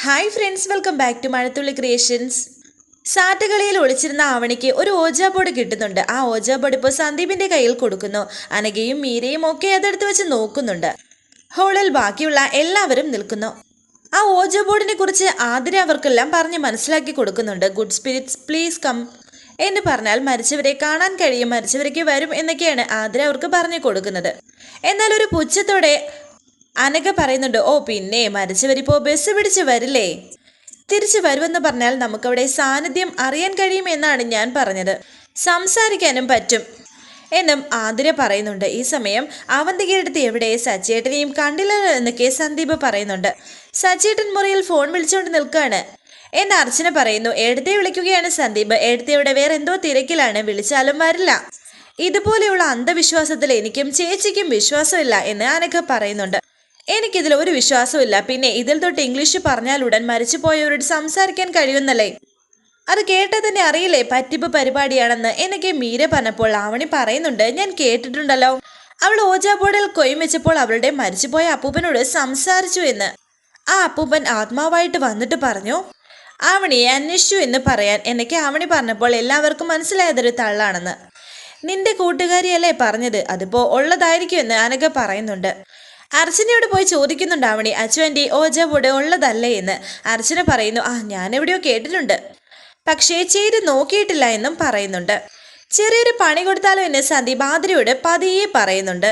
Hi friends, welcome back to Mazhathulli creations. സാറ്റുകളിയിൽ ഒളിച്ചിരുന്ന ആവണിക്ക് ഒരു ഓജാ ബോർഡ് കിട്ടുന്നുണ്ട്. ആ ഓജാ ബോർഡ് ഇപ്പോൾ സന്ദീപിന്റെ കയ്യിൽ കൊടുക്കുന്നു. അനഘയും മീരയും ഒക്കെ അതെടുത്ത് വെച്ച് നോക്കുന്നുണ്ട്. ഹോളിൽ ബാക്കിയുള്ള എല്ലാവരും നിൽക്കുന്നു. ആ ഓജാ ബോർഡിനെ കുറിച്ച് ആതിര അവർക്കെല്ലാം പറഞ്ഞ് മനസ്സിലാക്കി കൊടുക്കുന്നുണ്ട്. ഗുഡ് സ്പിരിറ്റ്സ് പ്ലീസ് കം എന്ന് പറഞ്ഞാൽ മരിച്ചവരെ കാണാൻ കഴിയും, മരിച്ചവരേക്ക് വരും എന്നൊക്കെയാണ് ആതിര അവർക്ക് പറഞ്ഞു കൊടുക്കുന്നത്. എന്നാൽ ഒരു പുച്ഛത്തോടെ അനഘ പറയുന്നുണ്ട്, ഓ പിന്നെ മരിച്ചവരിപ്പോ ബസ് പിടിച്ച് വരില്ലേ, തിരിച്ചു വരുമെന്ന് പറഞ്ഞാൽ നമുക്കവിടെ സാന്നിധ്യം അറിയാൻ കഴിയുമെന്നാണ് ഞാൻ പറഞ്ഞത്, സംസാരിക്കാനും പറ്റും എന്നും ആതിര പറയുന്നുണ്ട്. ഈ സമയം അവന്തികയെടുത്ത് എവിടെ സച്ചേട്ടനെയും കണ്ടില്ല എന്നൊക്കെ സന്ദീപ് പറയുന്നുണ്ട്. സച്ചേട്ടൻ മുറിയിൽ ഫോൺ വിളിച്ചുകൊണ്ട് നിൽക്കുകയാണ് എന്ന് അർച്ചന പറയുന്നു. എടുത്തെ വിളിക്കുകയാണ് സന്ദീപ്. എടുത്തയുടെ വേറെ എന്തോ തിരക്കിലാണ്, വിളിച്ചാലും വരില്ല. ഇതുപോലെയുള്ള അന്ധവിശ്വാസത്തിൽ എനിക്കും ചേച്ചിക്കും വിശ്വാസമില്ല എന്ന് അനഘ പറയുന്നുണ്ട്. എനിക്കിതിൽ ഒരു വിശ്വാസമില്ല. പിന്നെ ഇതിൽ തൊട്ട് ഇംഗ്ലീഷ് പറഞ്ഞാലുടൻ മരിച്ചുപോയവരോട് സംസാരിക്കാൻ കഴിയുന്നല്ലേ, അത് കേട്ടാൽ തന്നെ അറിയില്ലേ പറ്റിപ്പ് പരിപാടിയാണെന്ന് എന്നൊക്കെ മീര പറഞ്ഞപ്പോൾ ആവണി പറയുന്നുണ്ട്, ഞാൻ കേട്ടിട്ടുണ്ടല്ലോ, അവൾ ഓജാ ബോർഡിൽ കൊയും വെച്ചപ്പോൾ അവളുടെ മരിച്ചുപോയ അപ്പൂപ്പനോട് സംസാരിച്ചു എന്ന്. ആ അപ്പൂപ്പൻ ആത്മാവായിട്ട് വന്നിട്ട് പറഞ്ഞു ആവണിയെ അന്വേഷിച്ചു എന്ന് പറയാൻ എന്നൊക്കെ ആവണി പറഞ്ഞപ്പോൾ എല്ലാവർക്കും മനസ്സിലായതൊരു തള്ളാണെന്ന്. നിന്റെ കൂട്ടുകാരിയല്ലേ പറഞ്ഞത്, അതിപ്പോ ഉള്ളതായിരിക്കും എന്ന് അനഘ പറയുന്നുണ്ട്. അർച്ചനയോട് പോയി ചോദിക്കുന്നുണ്ട് ആവണി, അച്ചുവൻ്റെ ഓജാ ബോർഡ് ഉള്ളതല്ലേ എന്ന്. അർച്ചന പറയുന്നു, ഞാനെവിടെയോ കേട്ടിട്ടുണ്ട്, പക്ഷേ ചെയ്ത് നോക്കിയിട്ടില്ല എന്നും പറയുന്നുണ്ട്. ചെറിയൊരു പണി കൊടുത്താലോ എന്ന് സന്ദീപ് ആതിരയോട് പതിയെ പറയുന്നുണ്ട്.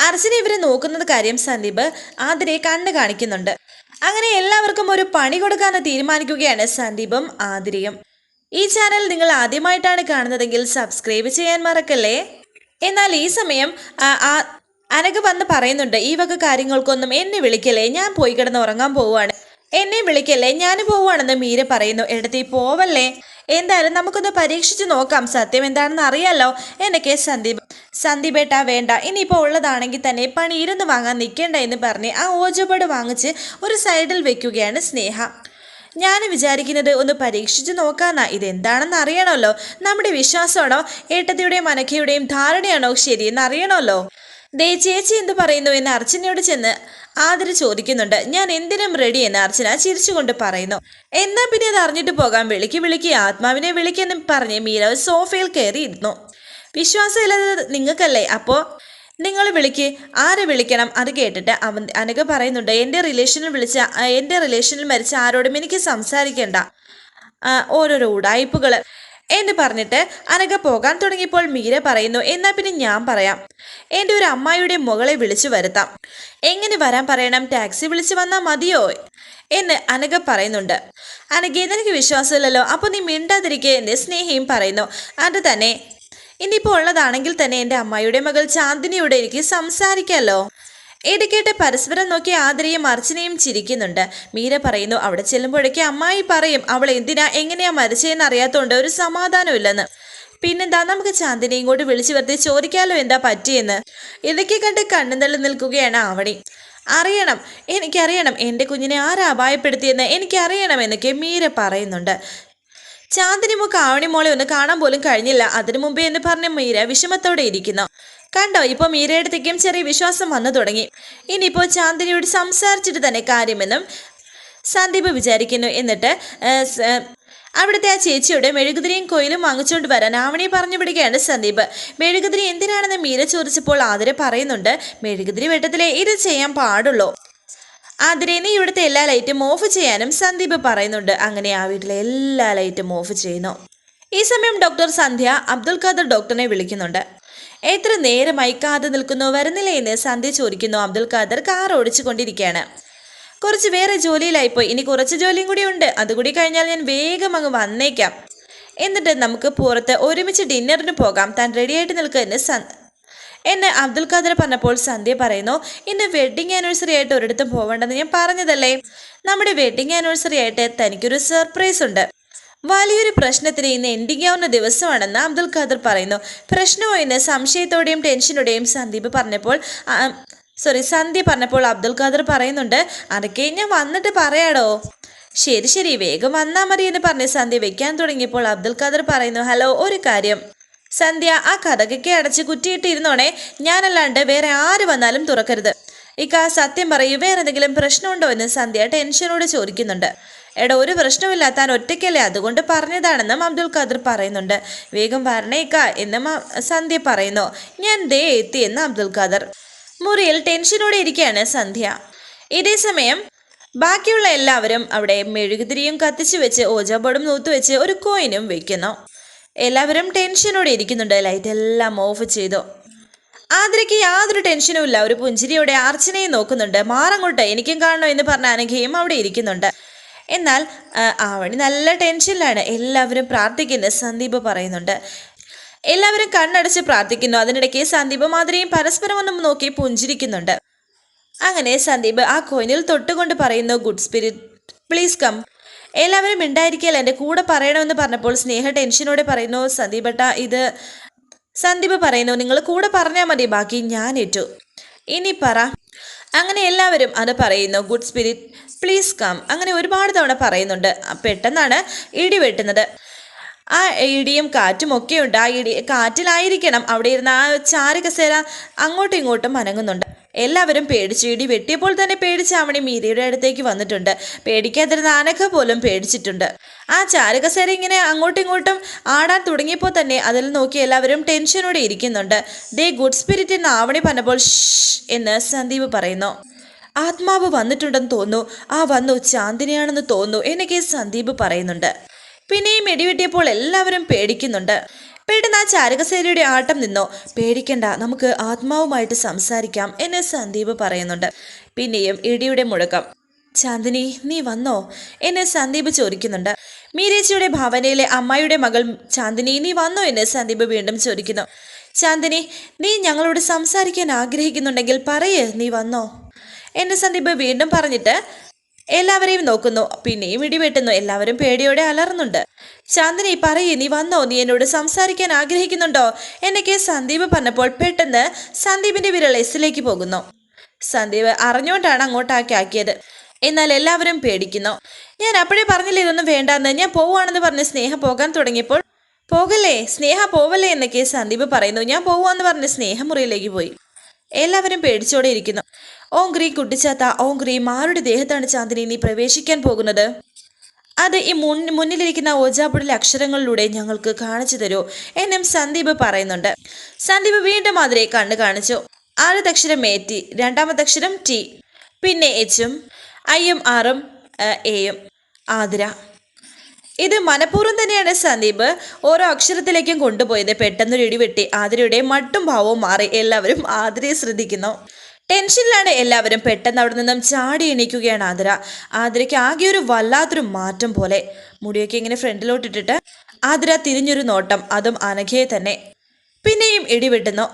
അർച്ചന ഇവരെ നോക്കുന്നത് കാര്യം സന്ദീപ് ആതിരയെ കണ്ണു കാണിക്കുന്നുണ്ട്. അങ്ങനെ എല്ലാവർക്കും ഒരു പണി കൊടുക്കാമെന്ന് തീരുമാനിക്കുകയാണ് സന്ദീപും ആതിരയും. ഈ ചാനൽ നിങ്ങൾ ആദ്യമായിട്ടാണ് കാണുന്നതെങ്കിൽ സബ്സ്ക്രൈബ് ചെയ്യാൻ മറക്കല്ലേ. എന്നാൽ ഈ സമയം അനഘ വന്ന് പറയുന്നുണ്ട്, ഈ വക കാര്യങ്ങൾക്കൊന്നും എന്നെ വിളിക്കല്ലേ, ഞാൻ പോയി കിടന്ന് ഉറങ്ങാൻ പോവുകയാണ്, എന്നെ വിളിക്കല്ലേ, ഞാൻ പോവുകയാണെന്ന് മീര പറയുന്നു. എടുത്തി പോവല്ലേ, എന്തായാലും നമുക്കൊന്ന് പരീക്ഷിച്ച് നോക്കാം, സത്യം എന്താണെന്ന് അറിയാലോ എന്നൊക്കെ സന്ദീപേട്ടാ വേണ്ട, ഇനിയിപ്പോൾ ഉള്ളതാണെങ്കിൽ തന്നെ പണി ഇരുന്ന് വാങ്ങാൻ നിൽക്കേണ്ട എന്ന് പറഞ്ഞ് ആ ഓജോബോർഡ് വാങ്ങിച്ച് ഒരു സൈഡിൽ വെക്കുകയാണ് സ്നേഹ. ഞാൻ വിചാരിക്കുന്നത് ഒന്ന് പരീക്ഷിച്ച് നോക്കാന്നാ, ഇതെന്താണെന്ന് അറിയണമല്ലോ, നമ്മുടെ വിശ്വാസമാണോ ഏട്ടത്തിയുടെയും അനഘയുടെയും ധാരണയാണോ ശരിയെന്ന് അറിയണമല്ലോ. ദേ ചേച്ചി എന്ത് പറയുന്നു എന്ന് അർച്ചനയോട് ചെന്ന് ആതിര ചോദിക്കുന്നുണ്ട്. ഞാൻ എന്തിനും റെഡി എന്ന് അർച്ചന ചിരിച്ചുകൊണ്ട് പറയുന്നു. എന്നാ പിന്നെ അത് അറിഞ്ഞിട്ട് പോകാം, വിളിക്ക് ആത്മാവിനെ വിളിക്കെന്ന് പറഞ്ഞ് മീര സോഫയിൽ കയറിയിരുന്നു. വിശ്വാസമില്ലാതെ നിങ്ങൾക്കല്ലേ, അപ്പോൾ നിങ്ങൾ വിളിക്ക്, ആരെ വിളിക്കണം. അത് കേട്ടിട്ട് അനഘ പറയുന്നുണ്ട്, എൻ്റെ റിലേഷനിൽ മരിച്ച ആരോടും എനിക്ക് സംസാരിക്കേണ്ട, ഓരോരോ ഉടായ്പകൾ എന്ന് പറഞ്ഞിട്ട് അനഘ പോകാൻ തുടങ്ങിയപ്പോൾ മീര പറയുന്നു, എന്നാ പിന്നെ ഞാൻ പറയാം, എൻ്റെ ഒരു അമ്മായിയുടെ മകളെ വിളിച്ചു വരുത്താം. എങ്ങനെ വരാൻ പറയണം, ടാക്സി വിളിച്ചു വന്നാൽ മതിയോ എന്ന് അനഘ പറയുന്നുണ്ട്. അനഘയെ നിനക്ക് വിശ്വാസമില്ലല്ലോ, അപ്പോൾ നീ മിണ്ടാതിരിക്കുക എന്ന് സ്നേഹയും പറയുന്നു. അത് തന്നെ, ഇനിയിപ്പോൾ ഉള്ളതാണെങ്കിൽ തന്നെ എൻ്റെ അമ്മായിയുടെ മകൾ ചാന്ദിനിയോട് എനിക്ക് സംസാരിക്കാമല്ലോ. ഇത് കേട്ട് പരസ്പരം നോക്കി ആതിരയും അർച്ചനയും ചിരിക്കുന്നുണ്ട്. മീര പറയുന്നു, അവിടെ ചെല്ലുമ്പോഴേക്ക് അമ്മായി പറയും അവൾ എങ്ങനെയാ മരിച്ചതെന്ന് അറിയാത്തതുകൊണ്ട് ഒരു സമാധാനമില്ലെന്ന്. പിന്നെന്താ, നമുക്ക് ചാന്ദിനെ ഇങ്ങോട്ട് വിളിച്ചു വരുത്തി ചോദിക്കാലോ എന്താ പറ്റിയെന്ന്. ഇതൊക്കെ കണ്ട് കണ്ണു തള്ളി നിൽക്കുകയാണ് ആവണി. എനിക്കറിയണം എൻ്റെ കുഞ്ഞിനെ ആരാ അപായപ്പെടുത്തിയെന്ന് എനിക്കറിയണം എന്നൊക്കെ മീര പറയുന്നുണ്ട്. ചാന്ദിനി മുക്ക് ആവണി മോളെ ഒന്ന് കാണാൻ പോലും കഴിഞ്ഞില്ല, അതിനു മുമ്പേ എന്ന് പറഞ്ഞ മീര വിഷമത്തോടെ ഇരിക്കുന്നു. കണ്ടോ, ഇപ്പോൾ മീരയടുത്തേക്കും ചെറിയ വിശ്വാസം വന്നു തുടങ്ങി. ഇനിയിപ്പോൾ ചാന്ദിനിയോട് സംസാരിച്ചിട്ട് തന്നെ കാര്യമെന്നും സന്ദീപ് വിചാരിക്കുന്നു. എന്നിട്ട് അവിടുത്തെ ആ ചേച്ചിയുടെ മെഴുകുതിരിയും കൊയിലും വാങ്ങിച്ചുകൊണ്ട് വരാൻ ആവണിയെ പറഞ്ഞു വിടുകയാണ് സന്ദീപ്. മെഴുകുതിരി എന്തിനാണെന്ന് മീര ചോദിച്ചപ്പോൾ ആതിര പറയുന്നുണ്ട്, മെഴുകുതിരി വെട്ടത്തിലേ ഇത് ചെയ്യാൻ പാടുള്ളൂ. ആതിരെ, നീ ഇവിടുത്തെ എല്ലാ ലൈറ്റും ഓഫ് ചെയ്യാനും സന്ദീപ് പറയുന്നുണ്ട്. അങ്ങനെ ആ വീട്ടിലെ എല്ലാ ലൈറ്റും ഓഫ് ചെയ്യുന്നു. ഈ സമയം ഡോക്ടർ സന്ധ്യ അബ്ദുൽ ഖാദർ ഡോക്ടറിനെ വിളിക്കുന്നുണ്ട്. എത്ര നേരമായി കാതു നിൽക്കുന്നു, വരുന്നില്ലേ എന്ന് സന്ധ്യ ചോദിക്കുന്നു. അബ്ദുൽ ഖാദർ കാർ ഓടിച്ചു കൊണ്ടിരിക്കുകയാണ്. കുറച്ച് വേറെ ജോലിയിലായിപ്പോയി, ഇനി കുറച്ച് ജോലിയും കൂടി ഉണ്ട്, അതുകൂടി കഴിഞ്ഞാൽ ഞാൻ വേഗം അങ്ങ് വന്നേക്കാം, എന്നിട്ട് നമുക്ക് പുറത്ത് ഒരുമിച്ച് ഡിന്നറിന് പോകാം, താൻ റെഡിയായിട്ട് നിൽക്കുക എന്ന് അബ്ദുൽ ഖാദർ പറഞ്ഞപ്പോൾ സന്ധ്യ പറയുന്നു, ഇന്ന് വെഡ്ഡിങ് ആനിവേഴ്സറി ആയിട്ട് ഒരിടത്തും പോകേണ്ടെന്ന് ഞാൻ പറഞ്ഞതല്ലേ, നമ്മുടെ വെഡ്ഡിങ് ആനിവേഴ്സറി ആയിട്ട് തനിക്കൊരു സർപ്രൈസ് ഉണ്ട്, വലിയൊരു പ്രശ്നത്തിന് ഇന്ന് എൻഡിങ് ആവുന്ന ദിവസമാണെന്ന് അബ്ദുൽ ഖാദർ പറയുന്നു. പ്രശ്നമോ എന്ന് സംശയത്തോടെയും ടെൻഷനോടെയും സന്ധ്യ പറഞ്ഞപ്പോൾ അബ്ദുൽ ഖാദർ പറയുന്നുണ്ട്, അതൊക്കെ ഞാൻ വന്നിട്ട് പറയാടോ. ശരി വേഗം വന്നാൽ മതി എന്ന് പറഞ്ഞ് സന്ധ്യ വെക്കാൻ തുടങ്ങിയപ്പോൾ അബ്ദുൽ ഖാദർ പറയുന്നു, ഹലോ, ഒരു കാര്യം, സന്ധ്യ ആ കഥകൊക്കെ അടച്ച് കുറ്റിയിട്ടിരുന്നോണേ, ഞാനല്ലാണ്ട് വേറെ ആര് വന്നാലും തുറക്കരുത്. ഇക്ക സത്യം പറയൂ, വേറെ എന്തെങ്കിലും പ്രശ്നമുണ്ടോ എന്ന് സന്ധ്യ ടെൻഷനോട് ചോദിക്കുന്നുണ്ട്. എടാ, ഒരു പ്രശ്നമില്ല, താൻ ഒറ്റയ്ക്കല്ലേ, അതുകൊണ്ട് പറഞ്ഞതാണെന്നും അബ്ദുൽ ഖാദർ പറയുന്നുണ്ട്. വേഗം വരണേക്ക എന്നും സന്ധ്യ പറയുന്നു. ഞാൻ ദേ എത്തി എന്ന് അബ്ദുൽ ഖാദർ. മുറിയിൽ ടെൻഷനോടെ ഇരിക്കുകയാണ് സന്ധ്യ. ഇതേ സമയം ബാക്കിയുള്ള എല്ലാവരും അവിടെ മെഴുകുതിരിയും കത്തിച്ചു വെച്ച് ഓജാ ബോർഡും നൂത്തുവെച്ച് ഒരു കോയിനും വെക്കുന്നു. എല്ലാവരും ടെൻഷനോടെ ഇരിക്കുന്നുണ്ട്. ലൈറ്റ് എല്ലാം ഓഫ് ചെയ്തു. ആതിരയ്ക്ക് യാതൊരു ടെൻഷനും ഇല്ല. ഒരു പുഞ്ചിരിയോടെ അർച്ചനയെ നോക്കുന്നുണ്ട്. മാറങ്ങോട്ട്, എനിക്കും കാണണോ എന്ന് പറഞ്ഞ അനഘയും അവിടെ ഇരിക്കുന്നുണ്ട്. എന്നാൽ ആവണി നല്ല ടെൻഷനിലാണ്. എല്ലാവരും പ്രാർത്ഥിക്കുന്നു സന്ദീപ് പറയുന്നുണ്ട്. എല്ലാവരും കണ്ണടച്ച് പ്രാർത്ഥിക്കുന്നു. അതിനിടയ്ക്ക് സന്ദീപും ആതിരയും പരസ്പരം ഒന്നും നോക്കി പുഞ്ചിരിക്കുന്നുണ്ട്. അങ്ങനെ സന്ദീപ് ആ കോയിനിൽ തൊട്ടുകൊണ്ട് പറയുന്നു, ഗുഡ് സ്പിരിറ്റ് പ്ലീസ് കം. എല്ലാവരും ഉണ്ടായിരിക്കൽ എൻ്റെ കൂടെ പറയണമെന്ന് പറഞ്ഞപ്പോൾ സ്നേഹ ടെൻഷനോടെ പറയുന്നു, സന്ദീപ് പറയുന്നു, നിങ്ങൾ കൂടെ പറഞ്ഞാൽ മതി, ബാക്കി ഞാൻ ഏറ്റു. ഇനി പറ. അങ്ങനെ എല്ലാവരും അത് പറയുന്നു, ഗുഡ് സ്പിരിറ്റ് പ്ലീസ് കം. അങ്ങനെ ഒരുപാട് തവണ പറയുന്നുണ്ട്. പെട്ടെന്നാണ് ഇടി വെട്ടുന്നത്. ആ ഇടിയും കാറ്റും ഒക്കെയുണ്ട്. ആ കാറ്റിലായിരിക്കണം അവിടെ ഇരുന്ന ആ ചാരുകസേര അങ്ങോട്ടും ഇങ്ങോട്ടും അനങ്ങുന്നുണ്ട്. എല്ലാവരും പേടിച്ചു. ഇടി വെട്ടിയപ്പോൾ തന്നെ പേടിച്ച ആവണി മീരയുടെ അടുത്തേക്ക് വന്നിട്ടുണ്ട്. പേടിക്കാതിരുന്ന അനഘ പോലും പേടിച്ചിട്ടുണ്ട്. ആ ചാരുകസേര ഇങ്ങനെ അങ്ങോട്ടും ഇങ്ങോട്ടും ആടാൻ തുടങ്ങിയപ്പോൾ തന്നെ അതിൽ നോക്കി എല്ലാവരും ടെൻഷനോടെ ഇരിക്കുന്നുണ്ട്. ദേ ഗുഡ് സ്പിരിറ്റ് എന്ന് ആവണി പറഞ്ഞപ്പോൾ ഷ് എന്ന് സന്ദീപ് പറയുന്നു. ആത്മാവ് വന്നിട്ടുണ്ടെന്ന് തോന്നുന്നു. വന്നു, ചാന്ദിനിയാണെന്ന് തോന്നുന്നു എന്നൊക്കെ സന്ദീപ് പറയുന്നുണ്ട്. പിന്നെയും ഇടിവെട്ടിയപ്പോൾ എല്ലാവരും പേടിക്കുന്നുണ്ട്. പെട്ടെന്ന് ആ ചാരകസേനയുടെ ആട്ടം നിന്നോ. പേടിക്കണ്ട, നമുക്ക് ആത്മാവുമായിട്ട് സംസാരിക്കാം എന്ന് സന്ദീപ് പറയുന്നുണ്ട്. പിന്നെയും ഇടിയുടെ മുഴക്കം. ചാന്ദിനി നീ വന്നോ എന്ന് സന്ദീപ് ചോദിക്കുന്നുണ്ട്. മീരേച്ചിയുടെ ഭാവനയിലെ അമ്മായിയുടെ മകൾ ചാന്ദിനി നീ വന്നോ എന്ന് സന്ദീപ് വീണ്ടും ചോദിക്കുന്നു. ചാന്ദിനി, നീ ഞങ്ങളോട് സംസാരിക്കാൻ ആഗ്രഹിക്കുന്നുണ്ടെങ്കിൽ പറയേ, നീ വന്നോ എന്ന് സന്ദീപ് വീണ്ടും പറഞ്ഞിട്ട് എല്ലാവരെയും നോക്കുന്നു. പിന്നെയും ഇടിവെട്ടുന്നു. എല്ലാവരും പേടിയോടെ അലറുന്നുണ്ട്. ചാന്ദിനി പറയേ, നീ വന്നോ, നീ എന്നോട് സംസാരിക്കാൻ ആഗ്രഹിക്കുന്നുണ്ടോ എന്നൊക്കെ സന്ദീപ് പറഞ്ഞപ്പോൾ പെട്ടെന്ന് സന്ദീപിന്റെ വിരൽ എസിലേക്ക് പോകുന്നു. സന്ദീപ് അറിഞ്ഞുകൊണ്ടാണ് അങ്ങോട്ടാക്കി ആക്കിയത്. എന്നാൽ എല്ലാവരും പേടിക്കുന്നു. ഞാൻ അപ്പോഴേ പറഞ്ഞില്ല ഇതൊന്നും വേണ്ടാന്ന്, ഞാൻ പോവുകയാണെന്ന് പറഞ്ഞ് സ്നേഹ പോകാൻ തുടങ്ങിയപ്പോൾ പോകല്ലേ സ്നേഹ, പോവല്ലേ എന്നൊക്കെ സന്ദീപ് പറയുന്നു. ഞാൻ പോവാന്ന് പറഞ്ഞ് സ്നേഹ മുറിയിലേക്ക് പോയി. എല്ലാവരും പേടിച്ചോടെ ഇരിക്കുന്നു. ഓം ഗ്രീ കുട്ടിച്ചാത്ത, ഓം ഗ്രീ ആരുടെ ദേഹത്താണ് ചാന്ദിനി നീ പ്രവേശിക്കാൻ പോകുന്നത്? അത് ഈ മുന്നിലിരിക്കുന്ന ഓജാബുഡിലെ അക്ഷരങ്ങളിലൂടെ ഞങ്ങൾക്ക് കാണിച്ചു തരൂ എന്നും സന്ദീപ് പറയുന്നുണ്ട്. സന്ദീപ് വീണ്ടും അതിരെ കണ്ണു കാണിച്ചു. ആദ്യത്തെ അക്ഷരം ടി, രണ്ടാമത്തെ അക്ഷരം ടി, പിന്നെ എച്ചും ഐയും ആറും എയും. ആതിര. ഇത് മനഃപൂർവ്വം തന്നെയാണ് സന്ദീപ് ഓരോ അക്ഷരത്തിലേക്കും കൊണ്ടുപോയത്. പെട്ടെന്നൊരു ഇടിവെട്ടി ആതിരയുടെ മട്ടും ഭാവവും മാറി. എല്ലാവരും ആതിരയെ ശ്രദ്ധിക്കുന്നു. ടെൻഷനിലാണ് എല്ലാവരും. പെട്ടെന്ന് അവിടെ നിന്നും ചാടി എണീക്കുകയാണ് ആതിര. ആതിരയ്ക്ക് ആകെ ഒരു വല്ലാത്തൊരു മാറ്റം പോലെ. മുടിയൊക്കെ ഇങ്ങനെ ഫ്രണ്ടിലോട്ടിട്ടിട്ട് ആതിര തിരിഞ്ഞൊരു നോട്ടം, അതും അനഘയെ തന്നെ. പിന്നെയും ഇടിവെട്ടുന്നു.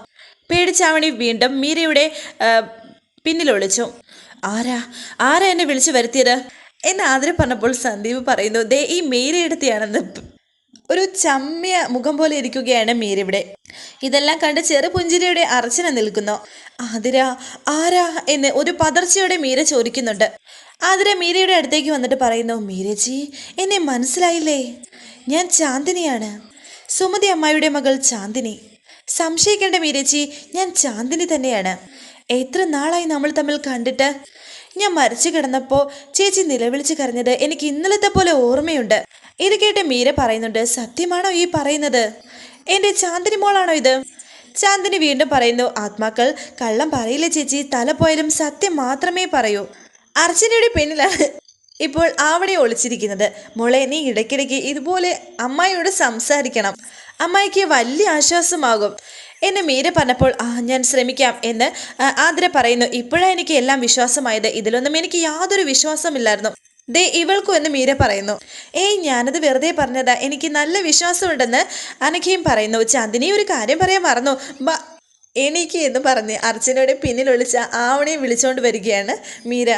പേടിച്ചാവണി വീണ്ടും മീരയുടെ പിന്നിലൊളിച്ചു. ആരാ എന്നെ വിളിച്ചു വരുത്തിയത് എന്ന് ആതിര പറഞ്ഞപ്പോൾ സന്ദീപ് പറയുന്നു, ദേ ഈ മീരയെടുത്തിയാണെന്ന്. ഒരു ചമ്മിയ മുഖം പോലെ ഇരിക്കുകയാണ് മീര ഇവിടെ. ഇതെല്ലാം കണ്ട് ചെറുപുഞ്ചിരിയുടെ അർച്ചന നിൽക്കുന്നു. ആതിര ആരാ എന്ന് ഒരു പതർച്ചയോടെ മീര ചോദിക്കുന്നുണ്ട്. ആതിര മീരയുടെ അടുത്തേക്ക് വന്നിട്ട് പറയുന്നു, മീരച്ചി എന്നെ മനസ്സിലായില്ലേ? ഞാൻ ചാന്ദിനിയാണ്, സുമതി അമ്മായിയുടെ മകൾ ചാന്ദിനി. സംശയിക്കേണ്ട മീരച്ചി, ഞാൻ ചാന്ദിനി തന്നെയാണ്. എത്ര നാളായി നമ്മൾ തമ്മിൽ കണ്ടിട്ട്. ഞാൻ മരിച്ചു കിടന്നപ്പോൾ ചേച്ചി നിലവിളിച്ച് കരഞ്ഞത് എനിക്ക് ഇന്നലത്തെ പോലെ ഓർമ്മയുണ്ട്. ഇത് കേട്ട് മീര പറയുന്നുണ്ട്, സത്യമാണോ ഈ പറയുന്നത്? എൻ്റെ ചാന്ദിനി മോളാണോ ഇത്? ചാന്ദിനി വീണ്ടും പറയുന്നു, ആത്മാക്കൾ കള്ളം പറയില്ല ചേച്ചി, തല പോയാലും സത്യം മാത്രമേ പറയൂ. അർച്ചനയുടെ പിന്നിലാണ് ഇപ്പോൾ അവിടെ ഒളിച്ചിരിക്കുന്നത്. മോളെ, നീ ഇടയ്ക്കിടയ്ക്ക് ഇതുപോലെ അമ്മായിയോട് സംസാരിക്കണം, അമ്മായിക്ക് വലിയ ആശ്വാസമാകും എന്ന് മീര പറഞ്ഞപ്പോൾ ഞാൻ ശ്രമിക്കാം എന്ന് ആതിര പറയുന്നു. ഇപ്പോഴാണ് എനിക്ക് എല്ലാം വിശ്വാസമായത്. ഇതിലൊന്നും എനിക്ക് യാതൊരു വിശ്വാസമില്ലായിരുന്നു. ദേ ഇവൾക്കും എന്ന് മീര പറയുന്നു. ഞാനത് വെറുതെ പറഞ്ഞതാ, എനിക്ക് നല്ല വിശ്വാസമുണ്ടെന്ന് അനഘയും പറയുന്നു. ചാന്ദിനി ഒരു കാര്യം പറയാൻ മറന്നു, എനിക്ക് എന്ന് പറഞ്ഞ് അർച്ചനയുടെ പിന്നിൽ ഒളിച്ച ആവണയെ വിളിച്ചുകൊണ്ട് വരികയാണ് മീര.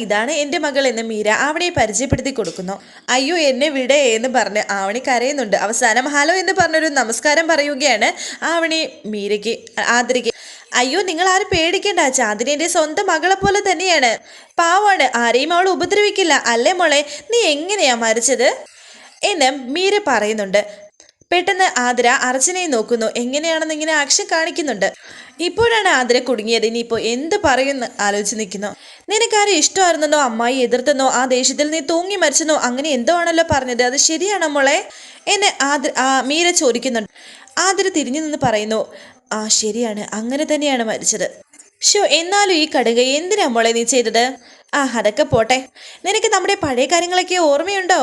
ഇതാണ് എൻ്റെ മകൾ എന്ന് മീര ആവണിയെ പരിചയപ്പെടുത്തി കൊടുക്കുന്നു. അയ്യോ എന്നെ വിടേ എന്ന് പറഞ്ഞ് ആവണി കരയുന്നുണ്ട്. അവസാനം ഹലോ എന്ന് പറഞ്ഞൊരു നമസ്കാരം പറയുകയാണ് ആവണി മീരയ്ക്ക്, ആതിരയ്ക്ക്. അയ്യോ നിങ്ങൾ ആരും പേടിക്കണ്ട, ചാന്ദിനി എൻ്റെ സ്വന്തം മകളെ പോലെ തന്നെയാണ്, പാവാണ്, ആരെയും അവൾ ഉപദ്രവിക്കില്ല, അല്ലേ മോളെ? നീ എങ്ങനെയാ മരിച്ചത് എന്ന് മീര പറയുന്നുണ്ട്. പെട്ടെന്ന് ആതിര അർച്ചനയെ നോക്കുന്നു. എങ്ങനെയാണെന്ന് ഇങ്ങനെ ആക്ഷൻ കാണിക്കുന്നുണ്ട്. ഇപ്പോഴാണ് ആതിര കുടുങ്ങിയത്. ഇനിയിപ്പോ എന്ത് പറയുമെന്ന് ആലോചിച്ച് നിൽക്കുന്നു. നിനക്കാരെ ഇഷ്ടമായിരുന്നെന്നോ അമ്മായി എതിർത്തെന്നോ ആ ദേഷ്യത്തിൽ നീ തൂങ്ങി മരിച്ചെന്നോ അങ്ങനെ എന്തോ ആണല്ലോ പറഞ്ഞത്. അത് ശരിയാണോ മോളെ എന്നെ മീര ചോദിക്കുന്നുണ്ട്. ആതിര തിരിഞ്ഞു നിന്ന് പറയുന്നു, ആ ശരിയാണ്, അങ്ങനെ തന്നെയാണ് മരിച്ചത്. എന്നാലും ഈ കടുക എന്തിനാ മോളെ നീ ചെയ്തത്? അതൊക്കെ പോട്ടെ, നിനക്ക് നമ്മുടെ പഴയ കാര്യങ്ങളൊക്കെ ഓർമ്മയുണ്ടോ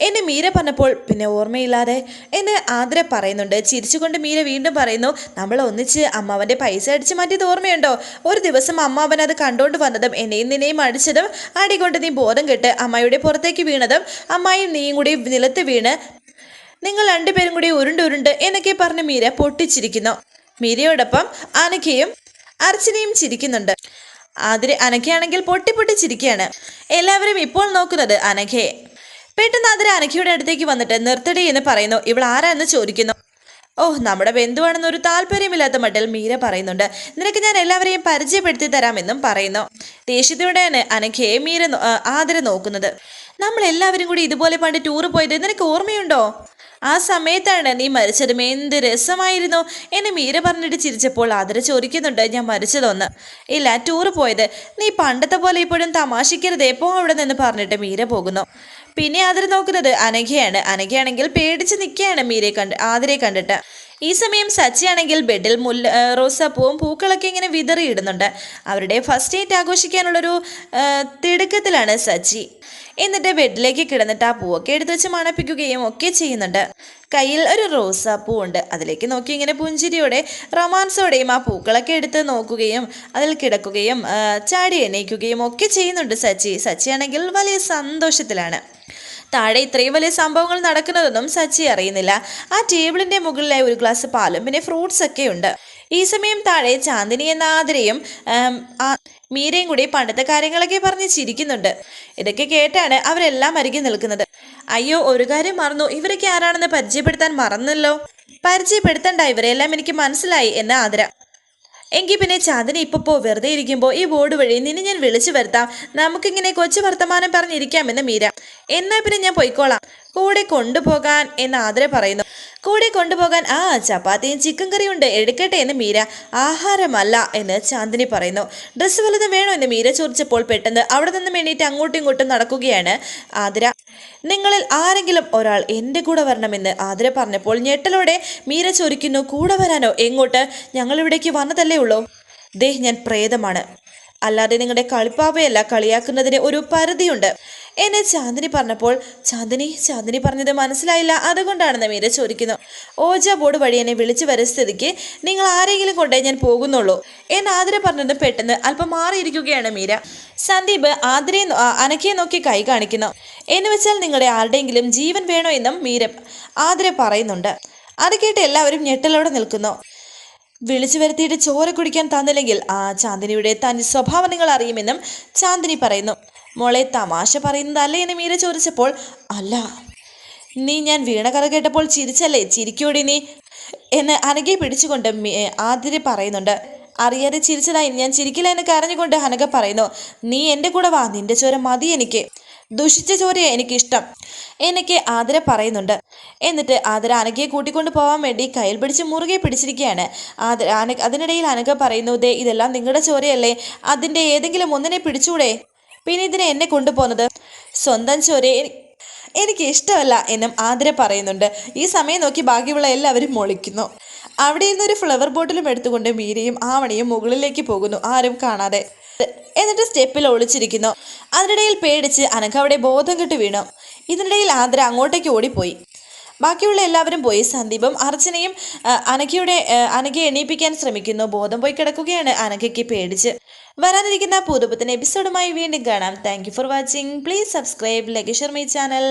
എന്നെ മീര പറഞ്ഞപ്പോൾ. പിന്നെ ഓർമ്മയില്ലാതെ എന്നെ ആതിര പറയുന്നുണ്ട്. ചിരിച്ചുകൊണ്ട് മീര വീണ്ടും പറയുന്നു, നമ്മൾ ഒന്നിച്ച് അമ്മാവന്റെ പൈസ അടിച്ചു മാറ്റിയത് ഓർമ്മയുണ്ടോ? ഒരു ദിവസം അമ്മാവൻ അത് കണ്ടോണ്ട് വന്നതും എന്നെയും നിന്നെയും അടിച്ചതും അടികൊണ്ട് നീ ബോധം കെട്ട് അമ്മായിയുടെ പുറത്തേക്ക് വീണതും അമ്മായും നീയും കൂടി നിലത്ത് വീണ് നിങ്ങൾ രണ്ടുപേരും കൂടി ഉരുണ്ട് എന്നൊക്കെ പറഞ്ഞ് മീര പൊട്ടിച്ചിരിക്കുന്നു. മീരയോടൊപ്പം അനഘയും അർച്ചനയും ചിരിക്കുന്നുണ്ട്. അനഘയാണെങ്കിൽ പൊട്ടി ചിരിക്കുകയാണ്. എല്ലാവരും ഇപ്പോൾ നോക്കുന്നത് അനഘയെ. പെട്ടെന്ന് ആതിര അനഘയുടെ അടുത്തേക്ക് വന്നിട്ട് നിർത്തടി എന്ന് പറയുന്നു. ഇവൾ ആരാന്ന് ചോദിക്കുന്നു. നമ്മുടെ ബന്ധുവാണെന്നൊരു താല്പര്യമില്ലാത്ത മട്ടിൽ മീര പറയുന്നുണ്ട്. നിനക്ക് ഞാൻ എല്ലാവരെയും പരിചയപ്പെടുത്തി തരാമെന്നും പറയുന്നു. ദേഷ്യത്തോടെയാണ് അനഘയെ ആതിര നോക്കുന്നത്. നമ്മൾ എല്ലാവരും കൂടി ഇതുപോലെ പണ്ട് ടൂറ് പോയത് നിനക്ക് ഓർമ്മയുണ്ടോ? ആ സമയത്താണ് നീ മരിച്ചതും എന്ത് രസമായിരുന്നു എന്നെ മീര പറഞ്ഞിട്ട് ചിരിച്ചപ്പോൾ ആതിര ചോദിക്കുന്നുണ്ട്, ഞാൻ മരിച്ചതൊന്ന് ഇല്ല, ടൂറ് പോയത്. നീ പണ്ടത്തെ പോലെ ഇപ്പോഴും തമാശിക്കരുത്, എപ്പോ അവിടെ നിന്ന് പറഞ്ഞിട്ട് മീര പോകുന്നു. പിന്നെ ആതിര നോക്കുന്നത് അനഘയാണ്. അനഘയാണെങ്കിൽ പേടിച്ച് നിൽക്കുകയാണ് ആതിരയെ കണ്ടിട്ട്. ഈ സമയം സച്ചിയാണെങ്കിൽ ബെഡിൽ റോസാപ്പൂവും പൂക്കളൊക്കെ ഇങ്ങനെ വിതറിയിടുന്നുണ്ട്. അവരുടെ ഫസ്റ്റ് നൈറ്റ് ആഘോഷിക്കാനുള്ളൊരു തിടുക്കത്തിലാണ് സച്ചി. എന്നിട്ട് ബെഡിലേക്ക് കിടന്നിട്ട് ആ പൂവൊക്കെ എടുത്തു വെച്ച് മണപ്പിക്കുകയും ഒക്കെ ചെയ്യുന്നുണ്ട്. കയ്യിൽ ഒരു റോസാപ്പൂ ഉണ്ട്. അതിലേക്ക് നോക്കി ഇങ്ങനെ പുഞ്ചിരിയോടെ റൊമാൻസോടെയും ആ പൂക്കളൊക്കെ എടുത്ത് നോക്കുകയും അതിൽ കിടക്കുകയും ചാടി എണീക്കുകയും ഒക്കെ ചെയ്യുന്നുണ്ട് സച്ചിയാണെങ്കിൽ വലിയ സന്തോഷത്തിലാണ്. താഴെ ഇത്രയും വലിയ സംഭവങ്ങൾ നടക്കുന്നതൊന്നും സച്ചി അറിയുന്നില്ല. ആ ടേബിളിന്റെ മുകളിലായി ഒരു ഗ്ലാസ് പാലും പിന്നെ ഫ്രൂട്ട്സ് ഒക്കെ ഉണ്ട്. ഈ സമയം താഴെ ചാന്ദിനി എന്ന ആതിരയും മീരയും കൂടി പണ്ടത്തെ കാര്യങ്ങളൊക്കെ പറഞ്ഞ് ചിരിക്കുന്നുണ്ട്. ഇതൊക്കെ കേട്ടാണ് അവരെല്ലാം അരികെ നിൽക്കുന്നത്. അയ്യോ, ഒരു കാര്യം മറന്നു, ഇവരൊക്കെ ആരാണെന്ന് പരിചയപ്പെടുത്താൻ മറന്നല്ലോ. പരിചയപ്പെടുത്തണ്ട, ഇവരെല്ലാം എനിക്ക് മനസ്സിലായി എന്ന ആതിര. എങ്കിൽ പിന്നെ ചാന്ദിനി ഇപ്പൊ വെറുതെ ഇരിക്കുമ്പോൾ ഈ ബോർഡ് വഴി നിന്നെ ഞാൻ വിളിച്ചു വരുത്താം, നമുക്കിങ്ങനെ കൊച്ചു വർത്തമാനം പറഞ്ഞിരിക്കാമെന്ന് മീര. എന്നാ പിന്നെ ഞാൻ പൊയ്ക്കോളാം, കൂടെ കൊണ്ടുപോകാൻ എന്ന് ആതിര പറയുന്നു. കൂടെ കൊണ്ടുപോകാൻ ചപ്പാത്തിയും ചിക്കൻ കറിയും ഉണ്ട്, എടുക്കട്ടെ എന്ന് മീര. ആഹാരമല്ല എന്ന് ചാന്ദിനി പറയുന്നു. ഡ്രസ്സ് വല്ലതും വേണോ എന്ന് മീര ചോദിച്ചപ്പോൾ പെട്ടെന്ന് അവിടെ നിന്നും എണീറ്റ് അങ്ങോട്ടും ഇങ്ങോട്ടും നടക്കുകയാണ് ആതിര. നിങ്ങളിൽ ആരെങ്കിലും ഒരാൾ എൻ്റെ കൂടെ വരണമെന്ന് ആതിര പറഞ്ഞപ്പോൾ ഞെട്ടലോടെ മീര ചോദിക്കുന്നു, കൂടെ വരാനോ? എങ്ങോട്ട്? ഞങ്ങൾ ഇവിടേക്ക് വന്നതല്ലേ ഉള്ളൂ. ഞാൻ പ്രേതമാണ്, അല്ലാതെ നിങ്ങളുടെ കളിപ്പാവയല്ല. കളിയാക്കുന്നതിന് ഒരു പരിധിയുണ്ട് എന്നെ ചാന്ദിനി പറഞ്ഞപ്പോൾ ചാന്ദിനി പറഞ്ഞത് മനസ്സിലായില്ല, അതുകൊണ്ടാണെന്ന് മീര ചോദിക്കുന്നു. ഓജ ബോർഡ് വഴി എന്നെ വിളിച്ചു വര സ്ഥിതിക്ക് നിങ്ങൾ ആരെങ്കിലും കൊണ്ടേ ഞാൻ പോകുന്നുള്ളൂ എന്ന് ആതിര പറഞ്ഞത് പെട്ടെന്ന് അല്പം മാറിയിരിക്കുകയാണ് മീര. സന്ദീപ് അനഘയെ നോക്കി കൈ കാണിക്കുന്നു. എന്ന് വെച്ചാൽ നിങ്ങളുടെ ആരുടെയെങ്കിലും ജീവൻ വേണോ എന്നും ആതിര പറയുന്നുണ്ട്. അത് കേട്ട് എല്ലാവരും ഞെട്ടലോടെ നിൽക്കുന്നു. വിളിച്ചു വരുത്തിയിട്ട് ചോര കുടിക്കാൻ തന്നില്ലെങ്കിൽ ചാന്ദിനിയുടെ തനി സ്വഭാവം നിങ്ങൾ അറിയുമെന്നും ചാന്ദിനി പറയുന്നു. മോളെ തമാശ പറയുന്നതല്ലേ എന്ന് മീര ചോദിച്ചപ്പോൾ, അല്ല, നീ ഞാൻ വീണ കഥ കേട്ടപ്പോൾ ചിരിച്ചല്ലേ, ചിരിക്കൂടി നീ എന്ന് അനഘയെ പിടിച്ചുകൊണ്ട് ആതിര പറയുന്നുണ്ട്. അറിയാതെ ചിരിച്ചതായി ഞാൻ ചിരിക്കില്ല എന്ന് കരഞ്ഞുകൊണ്ട് അനഘ പറയുന്നു. നീ എൻ്റെ കൂടെ വാ, നിന്റെ ചോര മതി എനിക്ക്, ദുഷിച്ച ചോരയെ എനിക്കിഷ്ടം എന്നൊക്കെ ആതിര പറയുന്നുണ്ട്. എന്നിട്ട് ആതിര അനഘയെ കൂട്ടിക്കൊണ്ട് പോകാൻ വേണ്ടി കയ്യിൽ പിടിച്ച് മുറുകെ പിടിച്ചിരിക്കുകയാണ്. അതിനിടയിൽ അനഘ പറയുന്നു, ഇതെല്ലാം നിങ്ങളുടെ ചോരയല്ലേ, അതിൻ്റെ ഏതെങ്കിലും ഒന്നിനെ പിടിച്ചൂടെ, പിന്നെ ഇതിനെ എന്നെ കൊണ്ടുപോകുന്നത്? സ്വന്തം ചോരയെ എനിക്ക് ഇഷ്ടമല്ല എന്നും ആതിര പറയുന്നുണ്ട്. ഈ സമയം നോക്കി ബാക്കിയുള്ള എല്ലാവരും മൊളിക്കുന്നു. അവിടെ നിന്നൊരു ഫ്ലവർ ബോട്ടിലും എടുത്തുകൊണ്ട് മീരയും ആവണിയും മുകളിലേക്ക് പോകുന്നു, ആരും കാണാതെ. എന്നിട്ട് സ്റ്റെപ്പിൽ ഒളിച്ചിരിക്കുന്നു. അതിനിടയിൽ പേടിച്ച് അനഘ അവിടെ ബോധം കെട്ട് വീണു. ഇതിനിടയിൽ ആതിര അങ്ങോട്ടേക്ക് ഓടിപ്പോയി. ബാക്കിയുള്ള എല്ലാവരും പോയി. സന്ദീപും അർച്ചനയും അനഘയെ എണീപ്പിക്കാൻ ശ്രമിക്കുന്നു. ബോധം പോയി കിടക്കുകയാണ് അനഘയ്ക്ക് പേടിച്ച്. വരാനിരിക്കുന്ന പുതുപുത്തൻ എപ്പിസോഡുമായി വീണ്ടും കാണാം. Thank you for watching. Please subscribe, like, share my channel.